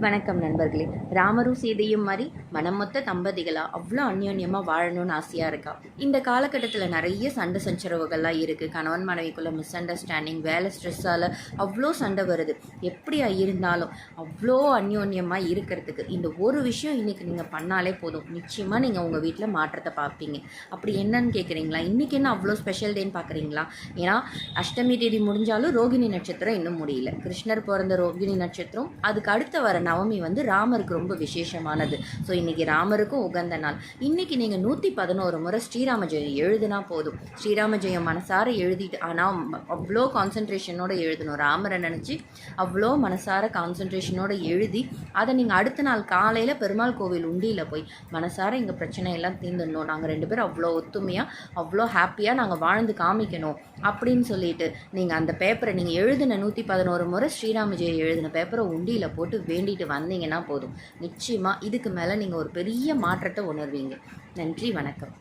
வணக்கம் நண்பர்களே. ராமரும் சீதையும் மாதிரி மனமொத்த தம்பதிகளாக அவ்வளோ அந்யோன்யமாக வாழணும்னு ஆசையாக இருக்கா. இந்த காலகட்டத்தில் நிறைய சண்டை சச்சரவுகள்லாம் இருக்குது. கணவன் மனைவிக்குள்ளே மிஸ் அண்டர்ஸ்டாண்டிங், வேலை ஸ்ட்ரெஸ்ஸால் அவ்வளோ சண்டை வருது. எப்படியா இருந்தாலும் அவ்வளோ அந்யோன்யமாக இருக்கிறதுக்கு இந்த ஒரு விஷயம் இன்றைக்கி நீங்கள் பண்ணாலே போதும். நிச்சயமாக நீங்கள் உங்கள் வீட்டில் மாற்றத்தை பார்ப்பீங்க. அப்படி என்னன்னு கேட்குறீங்களா? இன்றைக்கி என்ன அவ்வளோ ஸ்பெஷல் டேன்னு பார்க்குறீங்களா? ஏன்னா அஷ்டமி தேதி முடிஞ்சாலும் ரோகிணி நட்சத்திரம் இன்னும் முடியல. கிருஷ்ணர் பிறந்த ரோகிணி நட்சத்திரம், அதுக்கு அடுத்த வர நவமி வந்து ராமருக்கு ரொம்ப விசேஷமானது. ஸோ இன்றைக்கி ராமருக்கும் உகந்த நாள். இன்றைக்கி நீங்கள் 111 முறை ஸ்ரீராம ஜெயம் எழுதினா போதும். ஸ்ரீராம ஜெயம் மனசார எழுதிட்டு, ஆனால் அவ்வளோ கான்சன்ட்ரேஷனோடு எழுதணும். ராமரை நினச்சி அவ்வளோ மனசார கான்சன்ட்ரேஷனோடு எழுதி அதை நீங்கள் அடுத்த நாள் காலையில் பெருமாள் கோவில் உண்டியில் போய் மனசார எங்கள் பிரச்சனையெல்லாம் தீர்ந்துடணும், நாங்கள் 2 பேரும் அவ்வளோ ஒத்துமையாக அவ்வளோ ஹாப்பியாக நாங்கள் வாழ்ந்து காமிக்கணும் அப்படின்னு சொல்லிட்டு நீங்கள் அந்த பேப்பரை நீங்கள் எழுதின 111 முறை ஸ்ரீராம ஜெயம் எழுதின பேப்பரை உண்டியில் போட்டு வேண்டிட்டு வந்தீங்கன்னா போதும். நிச்சயமாக இதுக்கு மேலே நீங்கள் ஒரு பெரிய மாற்றத்தை உணர்வீங்க. நன்றி, வணக்கம்.